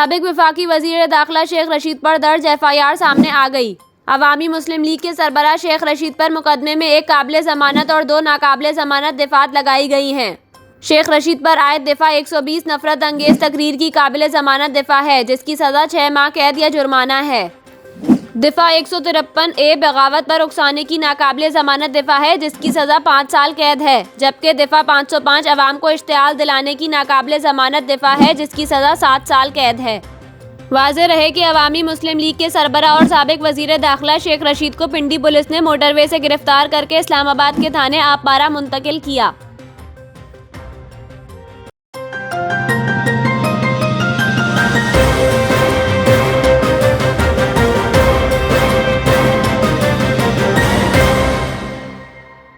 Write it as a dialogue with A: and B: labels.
A: साबिक वफाकी वजीर दाखिला शेख रशीद पर दर्ज FIR सामने आ गई। अवामी मुस्लिम लीग के सरबराह शेख रशीद पर मुकदमे में एक काबिले ज़मानत और 2 नाकाबिले ज़मानत दिफात लगाई गई हैं। शेख रशीद पर आयद दिफा 120 नफरत अंगेज तकरीर की काबिले ज़मानत दिफा है, जिसकी सज़ा 6 माह कैद या जुर्माना है। दिफा 153A बगावत पर उकसाने की नाकाबिले ज़मानत दिफा है, जिसकी सज़ा 5 साल कैद है, जबकि दिफा 505 अवाम को इश्तियाल दिलाने की नाकाबिले ज़मानत दिफा है, जिसकी सज़ा 7 साल कैद है। वाज़ेह रहे कि अवामी मुस्लिम लीग के सरबराह और साबिक वज़ीर दाखिला शेख रशीद को पिंडी पुलिस ने मोटरवे से गिरफ्तार करके इस्लामाबाद के थाने आपबारा मुंतकिल किया।